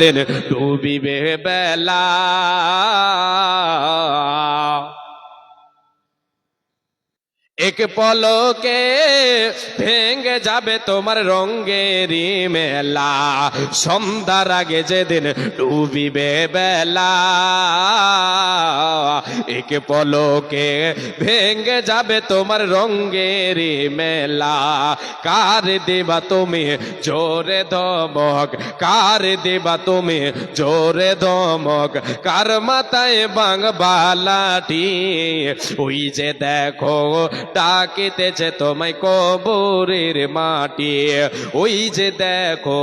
দিন ডুবিবে বেলা, এক পলকে ভেঙে যাবে তোমার রঙ্গেরি মেলা, সন্ধ্যার আগে যেদিন ডুবিবে বেলা, এক পলকে ভেঙে যাবে তোমার রঙ্গেরি মেলা। কার দেবা তুমি জোরে ধমক, কার দেবা তুমি জোরে ধমক, কার মাথায় বাংবা লাঠি, ওই যে দেখো ডাকিতেছে তোমায় কবরের মাটি, ওই যে দেখো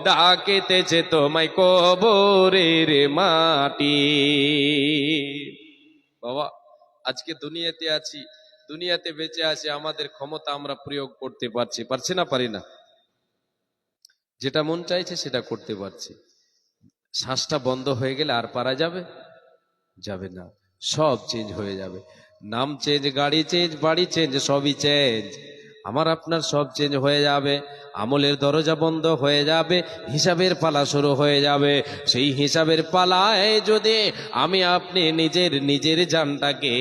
ডাকিতেছে তোমায় কবরের মাটি। বাবা, আজকে দুনিয়াতে আছি, দুনিয়াতে বেঁচে আছি, আমাদের ক্ষমতা আমরা প্রয়োগ করতে পারছি না? পারি না? যেটা মন চাইছে সেটা করতে পারছি। শ্বাসটা বন্ধ হয়ে গেলে আর পারা যাবে? যাবে না। সব চেঞ্জ হয়ে যাবে। নাম চেঞ্জ, গাড়ি চেঞ্জ, বাড়ি চেঞ্জ, সবই চেঞ্জ। আমার আপনার সব চেঞ্জ হয়ে যাবে। আমলের দরজা বন্ধ হয়ে যাবে, হিসাবের পালা শুরু হয়ে যাবে। সেই হিসাবের পালায় যদি আমি আপনি নিজের জানটাকে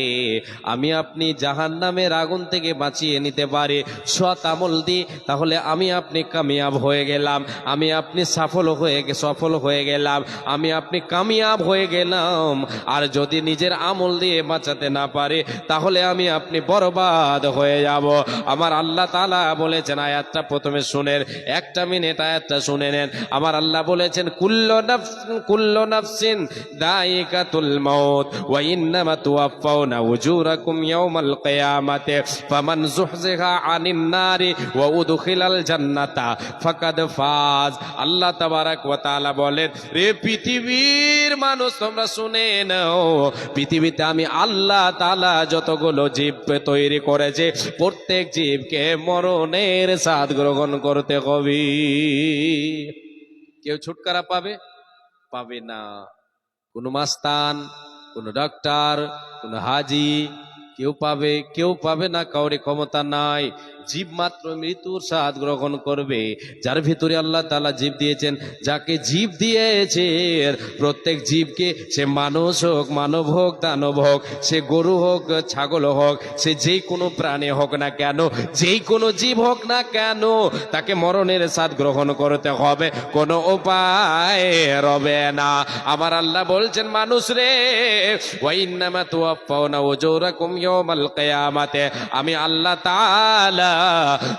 আমি আপনি জাহান্নামের আগুন থেকে বাঁচিয়ে নিতে পারি সৎ আমল দিই, তাহলে আমি আপনি কামিয়াব হয়ে গেলাম, আমি আপনি সফল হয়ে গেলাম, আমি আপনি কামিয়াব হয়ে গেলাম। আর যদি নিজের আমল দিয়ে বাঁচাতে না পারে, তাহলে আমি আপনি বরবাদ হয়ে যাব। আমার আল্লাহ তাআলা বলেছেন, আয়াতটা প্রথমে শুনেন, একটা মিনিট আয়াতটা শুনে নেন। আমার আল্লাহ বলেছেন, কুল্লু নাফসিন দায়িকাতুল মাউত ওয়া ইন্নামা তুওয়াফাউনা উজুরাকুম ইয়াওমাল কিয়ামাতি ফামান যুহজিহা আনিন নারি ওয়া উদখিলাল জান্নাতা ফাকাদ ফাজ। আল্লাহ তাবারাক ওয়া তাআলা বলেন, রে পৃথিবীর মানুষ তোমরা শুনে নাও, পৃথিবীতে আমি আল্লাহ তাআলা যতগুলো জীব তৈরি করেছে, প্রত্যেক জীবকে মরণের স্বাদ গ্রহণ করতে হবে। কেউ ছুটকারা পাবে না। কোনো মাস্তান, কোনো ডাক্তার, কোনো হাজি কেউ পাবে না, কাউরে ক্ষমতা নাই। জীব মাত্র মৃত্যুর স্বাদ গ্রহণ করবে। যার ভিতরে আল্লাহ তাআলা জীব দিয়েছেন, যাকে জীব দিয়েছে, প্রত্যেক জীবকে, সে মানুষ হোক, মানব হোক, দানব হোক, সে গরু হোক, ছাগল হোক, সে যেই কোনো প্রাণী হোক না কেন, যেই কোনো জীব হোক না কেন, তাকে মরণের স্বাদ গ্রহণ করতে হবে, কোনো উপায় রবে না। আমার আল্লাহ বলছেন, মানুষ রে, ওয়া ইন্নামা তুওয়াফাউনা উজুরাকুম ইয়াওমাল কিয়ামাতি, আমি আল্লাহ তাআলা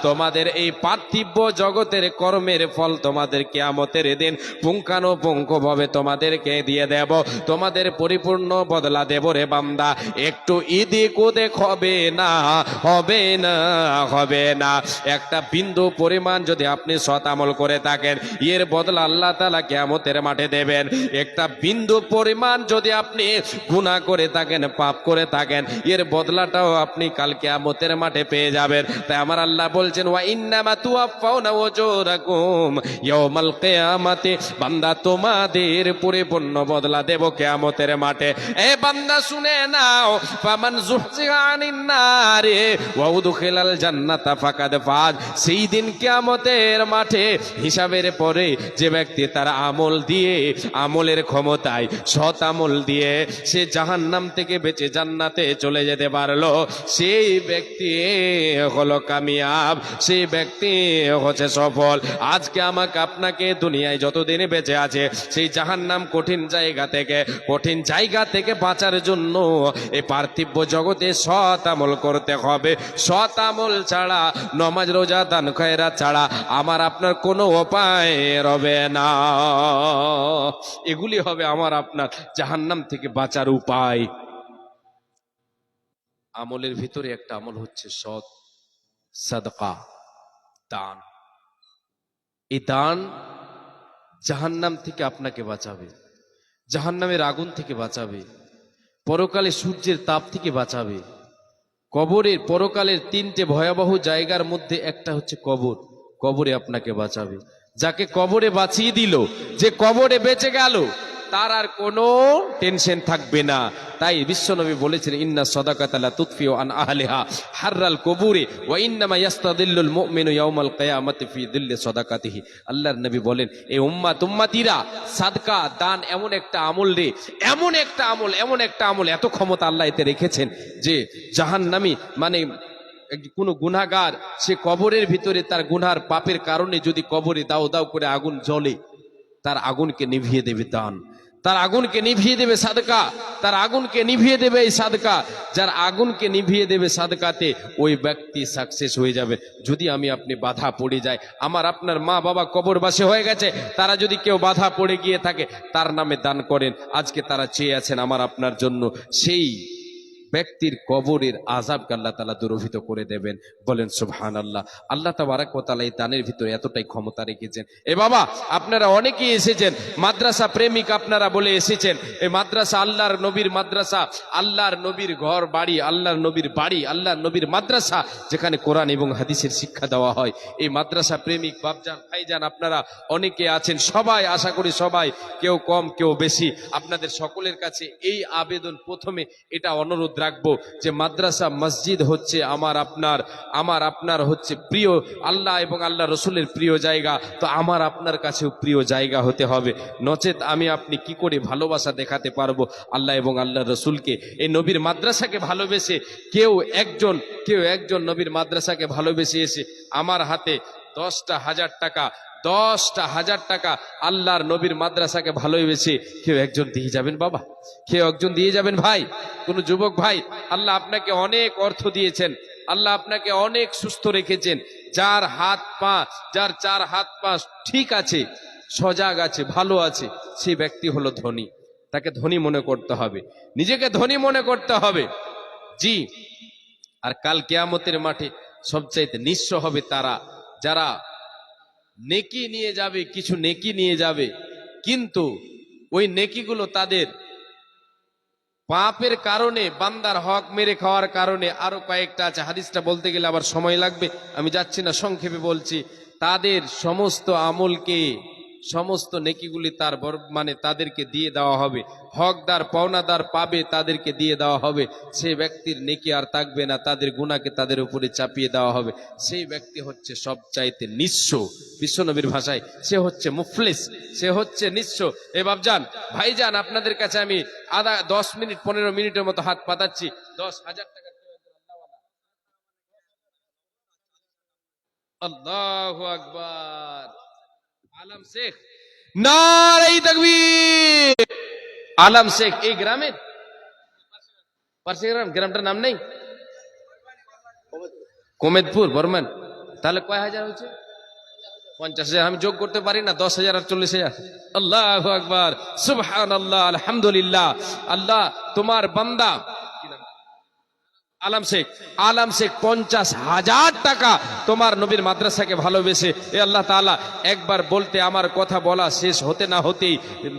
তোমাদের এই পার্থিব জগতের কর্মের ফল তোমাদের কিয়ামতের দিন পুঙ্খানুপুঙ্খভাবে তোমাদেরকে দিয়ে দেব, তোমাদের পরিপূর্ণ বদলা দেব রে বান্দা। একটু এদিক ওদিক হবে না। একটা বিন্দু পরিমাণ যদি আপনি সৎ আমল করে থাকেন, এর বদলা আল্লাহ তাআলা কিয়ামতের মাঠে দেবেন। একটা বিন্দু পরিমাণ যদি আপনি গুনাহ করে থাকেন, পাপ করে থাকেন, এর বদলাটাও আপনি কাল কিয়ামতের মাঠে পেয়ে যাবেন। তাই আমার আল্লাহ বলছেন, ওয়া ইন্নামা তুওয়াফাউনা উজুরাকুম ইয়াওমাল কিয়ামাতি, বান্দা তোমাদের পরিপূর্ণ বদলা দেব কিয়ামতের মাঠে। এ বান্দা শুনে নাও, ফামান যুহজিহা আনিন নারি ওয়া উদখিলাল জান্নাতা ফাকাদ ফাজ। সেই দিন কিয়ামতের মাঠে হিসাবের পরে যে ব্যক্তি তার আমল দিয়ে, আমলের ক্ষমতায়, সৎ আমল দিয়ে সে জাহান্নাম থেকে বেঁচে জান্নাতে চলে যেতে পারলো, সেই ব্যক্তি হলো কামিয়াব, সেই ব্যক্তি হচ্ছে সফল। আজকে আমাকে আপনাকে দুনিয়ায় যতদিন বেঁচে আছে, সেই জাহান্নাম কঠিন জায়গা থেকে বাঁচার জন্য এই পার্থিব জগতে সৎ আমল করতে হবে। সৎ আমল ছাড়া, নামাজ রোজা দান খয়রাত ছাড়া আমার আপনার কোনো উপায় রবে না। এগুলি হবে আমার আপনার জাহান্নাম থেকে বাঁচার উপায়। আমলের ভিতরে একটা আমল হচ্ছে সৎ সাদকা, দান। এই দান জাহান্নাম থেকে আপনাকে বাঁচাবে, জাহান্নামের আগুন থেকে বাঁচাবে, পরকালে সূর্যের তাপ থেকে বাঁচাবে। পরকালের তিনটে ভয়াবহ জায়গার মধ্যে একটা হচ্ছে কবরে আপনাকে বাঁচাবে। যাকে কবরে বাঁচিয়ে দিল, যে কবরে বেঁচে গেল, তার আর কোনো টেনশন থাকবে না। তাই বিশ্বনবী বলেছেন, ইন্না সাদাকাতা লা তুতফিউ আন আহলিহা হাররাল কুবুরি ওয়া ইন্নামা ইয়াস্তাদিল্লুল মুমিনু ইয়াউমাল কিয়ামাতি ফি দিল্লি সাদাকাতিহি। আল্লাহর নবী বলেন, এই উম্মতিরা, সাদকা দান এমন একটা আমল রে, এমন একটা আমল, এমন একটা আমল, এত ক্ষমতা আল্লাহ এতে রেখেছেন যে জাহান্নামী মানে কোন গুনাহগার, সে কবরের ভিতরে তার গুনার পাপের কারণে যদি কবরে দাও দাও করে আগুন জ্বলে, তার আগুনকে নিভিয়ে দেবে দান, তার আগুনকে নিভিয়ে দেবে সাদকা, তার আগুনকে নিভিয়ে দেবে এই সাদকা। যার আগুনকে নিভিয়ে দেবে সাদকাতে, ওই ব্যক্তি সাকসেস হয়ে যাবে। যদি আমি আপনি বাধা পড়ে যায়, আমার আপনার মা বাবা কবরবাসী হয়ে গেছে, তারা যদি কেউ বাধা পড়ে গিয়ে থাকে, তার নামে দান করেন। আজকে তারা চেয়ে আছেন আমার আপনার জন্য, সেই ব্যক্তির কবরের আযাবকে আল্লাহ তাআলা দূরীভূত করে দেবেন। বলেন সুবহানাল্লাহ। আল্লাহ তাবারক ওয়া তাআলা এই দানের ভিতরে এতটাই ক্ষমতা রেখেছেন। এ বাবা, আপনারা অনেকেই এসেছেন মাদ্রাসা প্রেমিক, আপনারা বলে এসেছেন এই মাদ্রাসা আল্লাহর নবীর মাদ্রাসা, আল্লাহর নবীর ঘর বাড়ি, আল্লাহর নবীর বাড়ি, আল্লাহর নবীর মাদ্রাসা, যেখানে কোরআন এবং হাদিসের শিক্ষা দেওয়া হয়। এই মাদ্রাসা প্রেমিক বাপজান ভাইজান আপনারা অনেকে আছেন, সবাই আশা করি সবাই, কেউ কম কেউ বেশি, আপনাদের সকলের কাছে এই আবেদন, প্রথমে এটা অনুরোধ রাখবো যে মাদ্রাসা মসজিদ হচ্ছে আমার আপনার হচ্ছে প্রিয়, আল্লাহ এবং আল্লাহ রসুলের প্রিয় জায়গা। তো আমার আপনার কাছেও প্রিয় জায়গা হতে হবে, নচেত আমি আপনি কি করে ভালোবাসা দেখাতে পারবো আল্লাহ এবং আল্লাহ রসুলকে? এই নবীর মাদ্রাসাকে ভালোবেসে কেউ একজন নবীর মাদ্রাসাকে ভালোবেসে এসে আমার হাতে 10,000 টাকা, 10,000 টাকা আল্লাহর নবীর মাদ্রাসাকে ভালোবেসে কেউ একজন দিয়ে যাবেন বাবা, কেউ একজন দিয়ে যাবেন ভাই, কোন যুবক ভাই। আল্লাহ আপনাকে অনেক অর্থ দিয়েছেন, আল্লাহ আপনাকে অনেক সুস্থ রেখেছেন। যার চার হাত পা ঠিক আছে, সজাগ আছে, ভালো আছে, সেই ব্যক্তি হলো ধনী। তাকে ধনী মনে করতে হবে, নিজেকে ধনী মনে করতে হবে। জি, আর কাল কিয়ামতের মাঠে সবচাইতে নিঃস্ব হবে তারা, যারা নেকি নিয়ে যাবে, কিছু নেকি নিয়ে যাবে, কিন্তু ওই নেকিগুলো তাদের পাপের কারণে, বান্দার হক মেরে খাওয়ার কারণে, আরো কয়েকটা আছে, হাদিসটা বলতে গেলে আবার সময় লাগবে, আমি যাচ্ছি না, সংক্ষেপে বলছি। তাদের সমস্ত আমলকে, সমস্ত নেকিগুলি তার মানে তাদেরকে দিয়ে দেওয়া হবে, হকদার পাওনাদার পাবে, তাদেরকে দিয়ে দেওয়া হবে। সেই ব্যক্তির নেকি আর থাকবে না, তাদের গুনাহকে তাদের উপরে চাপিয়ে দেওয়া হবে। সেই ব্যক্তি হচ্ছে সবচাইতে নিঃস্ব, বিশ্বনবীর ভাষায় সে হচ্ছে মুফলিস, সে হচ্ছে নিঃস্ব। এ বাপজান ভাইজান, আপনাদের কাছে আমি 10 মিনিট 15 মিনিটের মতো হাত পাতাচ্ছি। 10,000 টাকা। আল্লাহু আকবার। আলম শেখ, নারে তাকবীর। আলম শেখ এই গ্রামের গ্রামটার নাম নেই, কোমেদপুর, বর্মান। তাহলে কয় হাজার হচ্ছে? 50,000। আমি যোগ করতে পারি না, 10,000 আর 40,000। আল্লাহু আকবার, সুবহানাল্লাহ, আলহামদুলিল্লাহ। আল্লাহ তোমার বান্দা আলম শেখ 50,000 টাকা তোমার নবীর মাদ্রাসাকে ভালোবেসে, এ আল্লাহ তাআলা, একবার বলতে আমার কথা বলা শেষ হতে না হতেই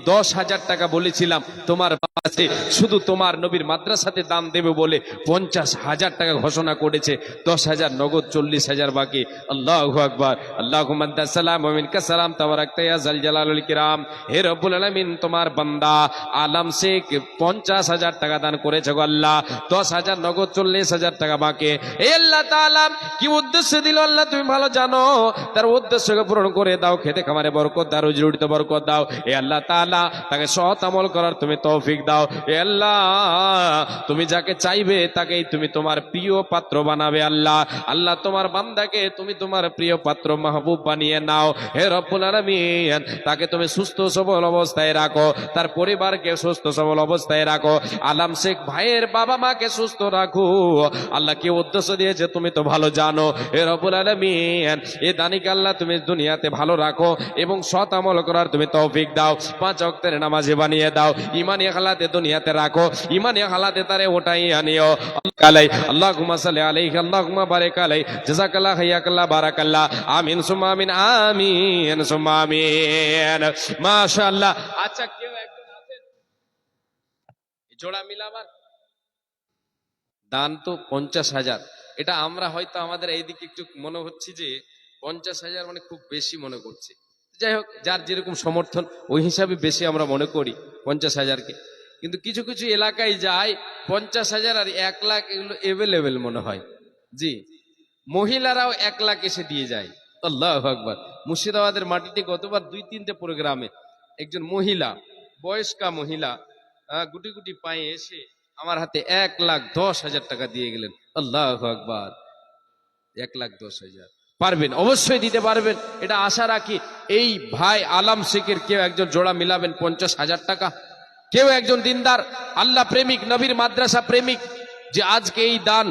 10,000 টাকা বলেছিলাম তোমার কাছে, শুধু তোমার নবীর মাদ্রাসাতে দান দেবে বলে 50,000 টাকা ঘোষণা করেছে। 10,000 নগদ, 40,000 বাকি। আল্লাহু আকবার। আল্লাহুম্মা আনতাস সালাম ওয়া মিনকাস সালাম তাবারাকতা ইয়া যাল জালালিল কিরাম। হে রব্বুল আলামিন, তোমার বান্দা আলম শেখ 50,000 টাকা দান করেছে গো আল্লাহ, 10,000 নগদ, 40,000 টাকা বাকি। এ আল্লাহ তাআলা, কি উদ্দেশ্য দিল আল্লাহ তুমি ভালো জানো, তার উদ্দেশ্যকে পূরণ করে দাও, খেতে খামারে বরকত দাও, রুজি রুটিতে বরকত দাও। এ আল্লাহ তাআলা, তাকে সৎ আমল করার তুমি তৌফিক দাও। এ আল্লাহ, তুমি যাকে চাইবে তাকেই তুমি তোমার প্রিয় পাত্র বানাবে। আল্লাহ আল্লাহ, তোমার বান্দাকে তুমি তোমার প্রিয় পাত্র মাহবুব বানিয়ে নাও। হে রব্বুল আলামিন, তাকে তুমি সুস্থ সবল অবস্থায় রাখো, তার পরিবারকে সুস্থ সবল অবস্থায় রাখো। আলম শেখ ভাইয়ের বাবা মাকে সুস্থ রাখো। আল্লাহ কি উদ্দেশ্য দিয়েছে তুমি তো ভালো জানো। হে রব্বুল আলামিন, এ দানিকে আল্লাহ তুমি দুনিয়াতে ভালো রাখো এবং সৎ আমল করার তুমি তৌফিক দাও। 5 ওয়াক্তের নামাজি বানিয়ে দাও, ইমানি হালাতে দুনিয়াতে রাখো, ইমানি হালাতে তারে ওটাই আনিও। কালাই আল্লাহুম্মা সাল্লি আলাইহি আল্লাহুম্মা বারিক আলাইহি জাযাকাল্লাহ হাইয়াকাল্লাহ বারাকাল্লাহ। আমিন সুম্মা আমিন, আমিন সুম্মা আমিন। মাশাআল্লাহ। আচ্ছা, কেউ একজন আছেন জোড়া মিলাবার? দান তো 50,000। এটা আমরা হয়তো আমাদের এইদিকে একটু মনে হচ্ছে যে 50,000 মানে খুব বেশি মনে করছে। যাই হোক, যার যেরকম সমর্থন ওই হিসাবে বেশি আমরা মনে করি 50,000কে। কিন্তু কিছু কিছু এলাকায় যায় 50,000 আর 1 লাখ এগুলো এভেলেবেল মনে হয়। জি, মহিলারাও 1 লাখ এসে দিয়ে যায়। আল্লাহু আকবার। মুর্শিদাবাদের মাটিতে গতবার 2-3টে প্রোগ্রামে একজন মহিলা, বয়স্কা মহিলা, গুটি গুটি পায়ে এসে আমার হাতে 1,10,000 টাকা দিয়ে গেলেন। আল্লাহু আকবার। 1,10,000 পারবেন, অবশ্যই দিতে পারবেন, এটা আশা রাখি। এই ভাই আলাম শেখের কেউ একজন জোড়া মিলাবেন 50,000 টাকা। কেউ একজন দিনদার আল্লাহ প্রেমিক নবীর মাদ্রাসা প্রেমিক যে আজকে এই দান,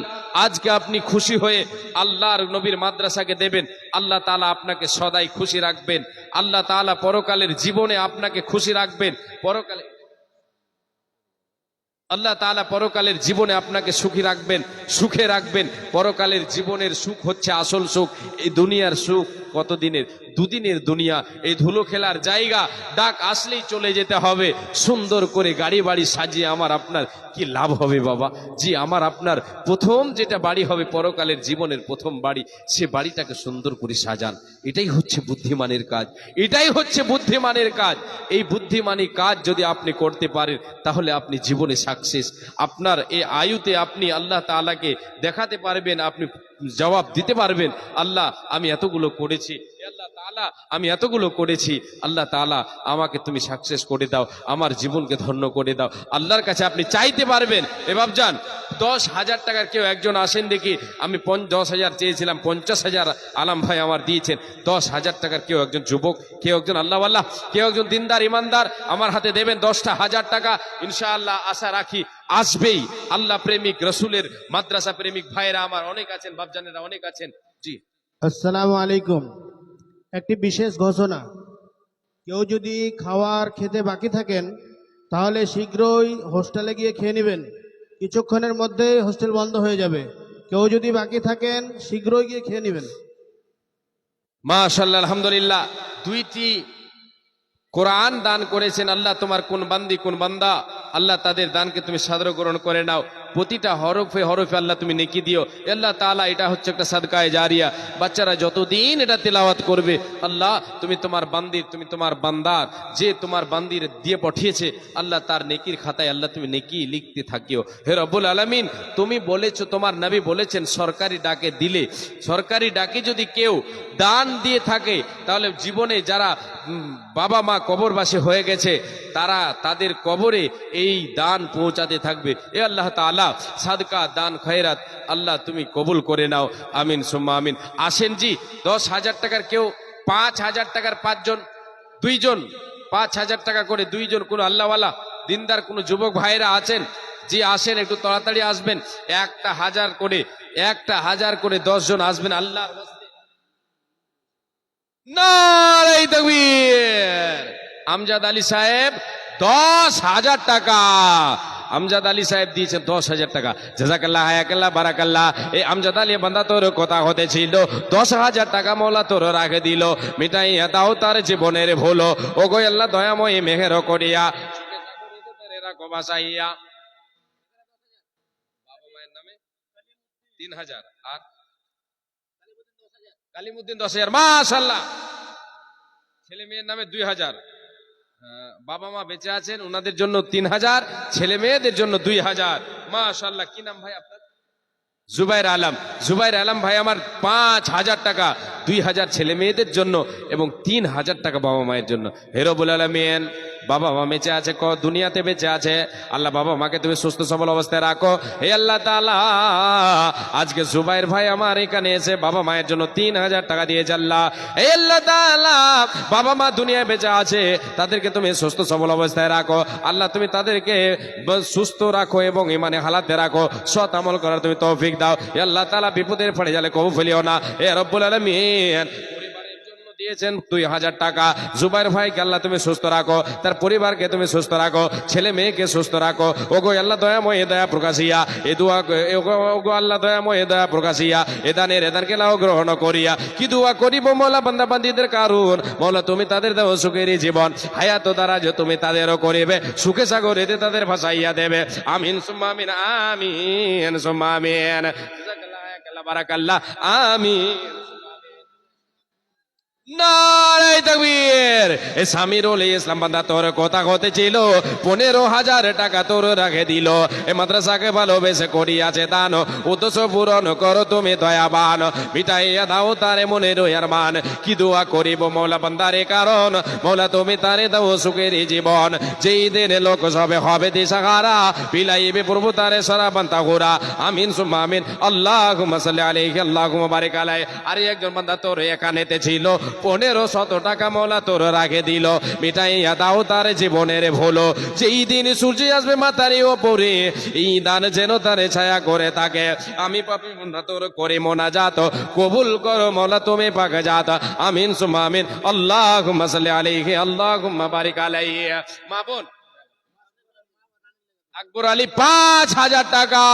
আজকে আপনি খুশি হয়ে আল্লাহর নবীর মাদ্রাসাকে দেবেন, আল্লাহ তাআলা আপনাকে সদাই খুশি রাখবেন। আল্লাহ তাআলা পরকালের জীবনে আপনাকে খুশি রাখবেন। পরকালে আল্লাহ তাআলা পরকালের জীবনে আপনাকে সুখী রাখবেন, সুখে রাখবেন। পরকালের জীবনের সুখ হচ্ছে আসল সুখ। এই দুনিয়ার সুখ কতদিনের? দুদিনের দুনিয়া। এই ধুলো খেলার জায়গা, ডাক আসলেই চলে যেতে হবে। সুন্দর করে গাড়ি বাড়ি সাজিয়ে আমার আপনার কি লাভ হবে বাবা? জি, আমার আপনার প্রথম যেটা বাড়ি হবে পরকালের জীবনের প্রথম বাড়ি, সে বাড়িটাকে সুন্দর করে সাজান। এটাই হচ্ছে বুদ্ধিমানের কাজ, এটাই হচ্ছে বুদ্ধিমানের কাজ। এই বুদ্ধিমানী কাজ যদি আপনি করতে পারেন তাহলে আপনি জীবনে সাকসেস। আপনার এই আয়ুতে আপনি আল্লাহ তাআলাকে দেখাতে পারবেন, আপনি জবাব দিতে পারবেন, আল্লাহ আমি এতগুলো করেছি, আল্লাহ তাআলা আমি এতগুলো করেছি, আল্লাহ তাআলা আমাকে তুমি সাকসেস করে দাও, আমার জীবনকে ধন্য করে দাও। আল্লাহর কাছে আপনি চাইতে পারবেন। এ বাপজান, 10,000 টাকার কেউ একজন আসেন দেখি। আমি 10,000 চেয়েছিলাম, 50,000 আলাম ভাই আমার দিয়েছেন। 10,000 টাকার কেউ একজন যুবক, কেউ একজন আল্লাহওয়ালা, কেউ একজন দিনদার ইমানদার আমার হাতে দেবেন 10,000 টাকা। ইনশাআল্লাহ আশা রাখি আসবেই। আল্লাহ প্রেমিক, রসুলের মাদ্রাসা প্রেমিক ভাইরা আমার অনেক আছেন, বাপজানেরা অনেক আছেন। জি, আসসালামু আলাইকুম। একটি বিশেষ ঘোষণা, কেউ যদি খাওয়ার খেতে বাকি থাকেন তাহলে শীঘ্রই হোস্টেলে গিয়ে খেয়ে নেবেন। কিছুক্ষণের মধ্যেই হোস্টেল বন্ধ হয়ে যাবে। কেউ যদি বাকি থাকেন শীঘ্রই গিয়ে খেয়ে নেবেন। মাশাআল্লাহ, আলহামদুলিল্লাহ। 2টি কোরআন দান করেছেন। আল্লাহ তোমার কোন বান্দি কোন বান্দা, আল্লাহ তাদের দানকে তুমি সাদর গ্রহণ করে নাও। প্রতিটা হরফে হরফে আল্লাহ তুমি নেকি দিও আল্লাহ তাআলা। এটা হচ্ছে একটা সাদকায়ে জারিয়া। বাচ্চারা যতদিন এটা তেলাওয়াত করবে, আল্লাহ তুমি তোমার বান্দির, তুমি তোমার বান্দার, যে তোমার বান্দির দিয়ে পাঠিয়েছে, আল্লাহ তার নেকির খাতায় আল্লাহ তুমি নেকি লিখতে থাকিও। হে রব্বুল আলামিন, তুমি বলেছো, তোমার নবী বলেছেন, সরকারি ডাকে দিলে, সরকারি ডাকে যদি কেউ দান দিয়ে থাকে তাহলে জীবনে যারা বাবা মা কবরবাসী হয়ে গেছে তারা তাদের কবরে এই দান পৌঁছাতে থাকবে। এ আল্লাহ তাআলা, সাদকা দান খয়রাত আল্লাহ তুমি কবুল করে নাও। আমিন সুম্মা আমিন। আসেন জি, 10,000 টাকার কেউ, 5,000 টাকার 5 জন, 2 জন, 5,000 টাকা করে 2 জন। কোন আল্লাহওয়ালা দিনদার কোন যুবক ভাইরা আছেন? জি আসেন, একটু তাড়াতাড়ি আসবেন। 1,000 করে, 1,000 করে 10 জন আসবেন আল্লাহর ওয়াস্তে। নারে তাকবীর। আমজাদ আলী সাহেব 10,000 টাকা, আমজাদ আলী সাহেব দিয়েছেন 10,000 টাকা। জাযাকাল্লাহ, হায়াকাল্লাহ, বারাকাল্লাহ। এই আমজাদ আলী বান্দা তোর কথা হতে ছিল, 10,000 টাকা মওলা তোর রাখে দিল, মিটাইয়া দাও তার জীবনের ভুল। ও গো আল্লাহ দয়াময় মেহের করিয়া রাখো বাসাইয়া। বাবা মায়ের নামে 3,000 আর কালিমুদ্দিন 10,000। মাশাআল্লাহ। ছেলে মেয়ের নামে 2,000। বাবা মা বেঁচে আছেন, ওনাদের জন্য 3,000, ছেলে মেয়েদের জন্য 2,000। মাশাআল্লাহ। কি নাম ভাই আপনার? জুবাইর আলম। জুবাইর আলম ভাই আমার 5,000 টাকা, 2,000 ছেলে মেয়েদের জন্য এবং 3,000 টাকা বাবা মায়ের জন্য। হে রব্বুল আলামিন, বাবা মা বেঁচে আছে, দুনিয়াতে বেঁচে আছে, আল্লাহ বাবা মাকে তুমি সুস্থ সবল অবস্থায় রাখো। হে আল্লাহ তাআলা, আজকে জুবাইর ভাই আমার এখানে এসে বাবা মায়ের জন্য 3,000 টাকা দিয়েছে। আল্লাহ, হে আল্লাহ তাআলা, বাবা মা দুনিয়ায় বেঁচে আছে, তাদেরকে তুমি সুস্থ সবল অবস্থায় রাখো। আল্লাহ তুমি তাদেরকে সুস্থ রাখো এবং ইমানে হালাতে রাখো, সৎ আমল করার তুমি তৌফিক দাও। হে আল্লাহ তাআলা, বিপদের পড়ে গেলে কবু ফেলিও না। হে রব্বুল আলামিন, দিয়েছেন 2,000 টাকা। জুবাইর ভাইকে আল্লাহ তুমি সুস্থ রাখো, তার পরিবারকে তুমি সুস্থ রাখো, ছেলে মেয়েকে সুস্থ রাখো। ওগো আল্লাহ দয়াময় দয়া প্রকাশিয়া, এ দোয়া ওগো আল্লাহ দয়াময় দয়া প্রকাশিয়া, এদানকে লাও গ্রহণ করিয়া। কি দোয়া করিব মওলা বান্দা বান্দীদের কারণ, মওলা তুমি তাদের দাও সুখের জীবন, হায়াত দ্বারা যে তুমি তাদেরও করিবে, সুখে সাগরেতে তাদের ভাসাইয়া দেবে। আমিন সুম্মা আমিন, আমিন সুম্মা আমিন। জাযাকাল্লাহ, বারাকাল্লাহ, আমিন। নারায়ে তাকবীর। এ সামিরুল ইসলাম বান্দা তোর কথা হতে ছিল, 15,000 টাকা তোর রাখে দিল। এ মাদ্রাসাকে ভালোবেসে করিয়াছে দান, উদ্দেশ্য পূরণ করো তুমি দয়াবান। মিটাইয়া দাও তারে মনে রয়ার মান, কি দোয়া করিব মৌলা বান্দারে কারণ, মৌলা তুমি তারে দাও সুখের জীবন। যেই দিন লোক সবে হবে দিশাহারা, বিলাইবে প্রভু তারে সারা বান্তা ঘোরা। আমিন সুম্মা আমিন। আল্লাহুম্মা সাল্লি আলাইহি আল্লাহুম্মা বারিক আলাইহি। আর একজন বান্দা তোর এখানেতে ছিল, 1500 টাকা মৌলা তোর রাখে দিল। মিটাইয়া দাও তার জীবনের ভুল। যেই দিন সূর্য আসবে মাথার ওপরে, এই দান যেন তারে ছায়া করে থাকে। আমি পাপী বান্দা তোর করে মোনাজাত, কবুল করো মৌলা তুমি পাক জাত। আমিন সুম্মা আমিন। আল্লাহুম্মা সাল্লি আলাইহি আল্লাহুম্মা বারিক আলাইহি। মা বোন আকবর আলী 5,000 টাকা,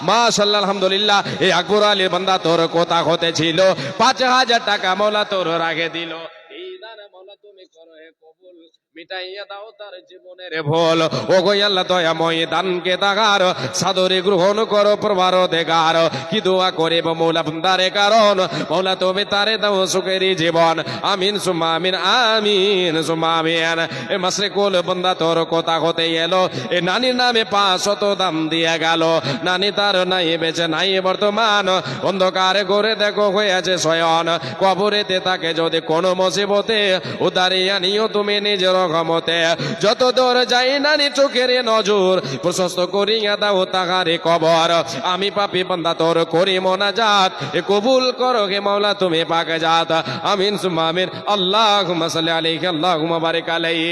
মাশাআল্লাহ আলহামদুলিল্লাহ। এই আকবর আলীর বান্দা তোর কথা হতে ছিল, 5,000 টাকা মৌলা তোর রাখে দিল। এই দান মৌলা তুমি করো হে কবুল, মিটাইয়া দাও তার জীবনের ভুল। ও গো আল্লাহ দয়াময় দানকে দাগার, সাদরে গ্রহণ করো প্রভার দেগার। কি দোয়া করিব মৌলা বান্দারে কারণ, মৌলা তুমি তারে দাও সুখের জীবন। আমিন সুম্মা আমিন। আমিন সুম্মা আমিন। এ মাসরিকুল বান্দা তোর কথা হতে এলো, এ নানির নামে 500 দাম দিয়ে গেল। নানি তার নাই বেঁচে নাই বর্তমান, অন্ধকারে করে দেখো হয়েছে শয়ন। কবরেতে তাকে যদি কোনো মুসিবতে উদারিয়া নিও তুমি নিজের ক্ষমতে। যত দূর যাই নানি চোখের নজর, প্রশস্ত করিয়া দাও তাহারে কবর। আমি পাপী বান্দা তোর করি মোনাজাত, এ কবুল করো হে মাওলা তুমি পাক জাত। আমিন সুম্মা আমিন। আল্লাহুম্মা সাল্লি আলাইহি আল্লাহুম্মা বারিক আলাইহি।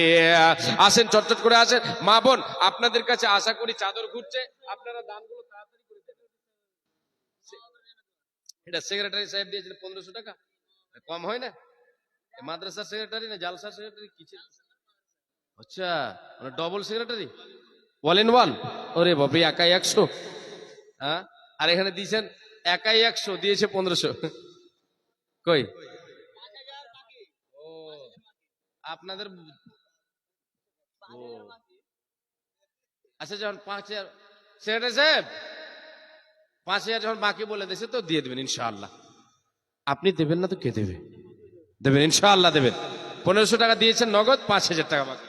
আসেন চটচট করে আসেন মা বোন, আপনাদের কাছে আশা করি চাদর ঘুরছে, আপনারা দানগুলো তাড়াতাড়ি করে দেন। এটা সেক্রেটারি সাহেব দিয়েছিল 1500 টাকা, কম হয় না? মাদ্রাসার সেক্রেটারি না জালসার সেক্রেটারি কি ছিল? আচ্ছা, মানে double secretary, wall in one. ওরে বাপরে, একাই 100। হ্যাঁ, আর এখানে দিয়েছেন একাই 100, দিয়েছে 1500। কই ও আপনাদের ও আচ্ছা, যখন 5,000 সেক্রেটারি সাহেব 5,000 যখন বাকি বলে দিয়েছে তো দিয়ে দেবেন ইনশাআল্লাহ। আপনি দেবেন না তো কে দেবে? দেবেন ইনশাআল্লাহ দেবেন। 1500 টাকা দিয়েছেন নগদ, 5,000 টাকা বাকি।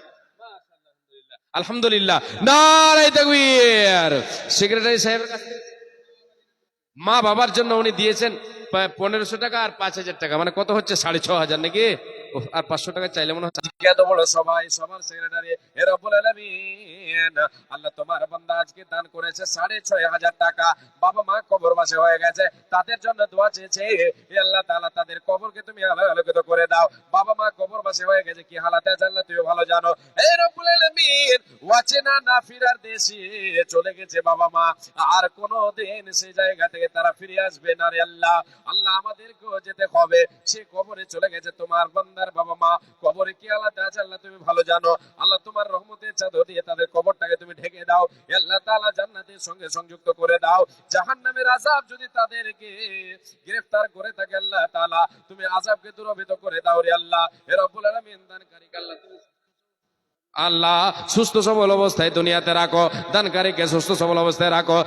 আলহামদুলিল্লাহ, নারায়ে তাকবীর। সেক্রেটারি সাহেবের কাছে মা বাবার জন্য উনি দিয়েছেন 1500 টাকা আর 5,000 টাকা, মানে কত হচ্ছে 6,500 নাকি? উফ, আর 500 টাকা চাইলে মনে হচ্ছে এত বড় সবাই সবার সেক্রেটারি এ রব্বুল আলামিন। আল্লাহ তোমার বান্দা আজকে দান করেছে 6,500 টাকা। বাবা মা কবরবাসী হয়ে গেছে, তাদের জন্য দোয়া চেয়েছে, হে আল্লাহ তাআলা তাদের কবরকে তুমি আলোকিত করে দাও। বাবা মা কবরবাসী হয়ে গেছে, কি হালাতে আছে আল্লাহ তুমি ভালো জানো। হে রব্বুল আলামিন, ওয়াচেনা না ফিরার দেশে চলে গেছে বাবা মা, আর কোনো দিন সেই জায়গা থেকে তারা ফিরে আসবে না রে আল্লাহ। আল্লাহ আমাদেরকেও যেতে হবে, সে কবরে চলে গেছে তোমার বান্দার বাবা মা, কবরে কি আলাদা আছে আল্লাহ তুমি ভালো জানো। আল্লাহ তোমার রহমতের চাদর দিয়ে তাদের কবরটাকে তুমি ঢেকে দাও। হে আল্লাহ তাআলা জান্নাতের সঙ্গে সংযুক্ত করে দাও। জাহান্নামের আযাব যদি তাদেরকে গ্রেফতার করে থাকে আল্লাহ তাআলা তুমি আযাবকে দূরীভূত করে দাও রে আল্লাহ। হে রব্বুল আলামিন, দানকারীকে আল্লাহ তুমি আল্লাহ সুস্থ সবল অবস্থায় দুনিয়াতে রাখো, দানকারীকে সুস্থ সবল অবস্থায় রাখো।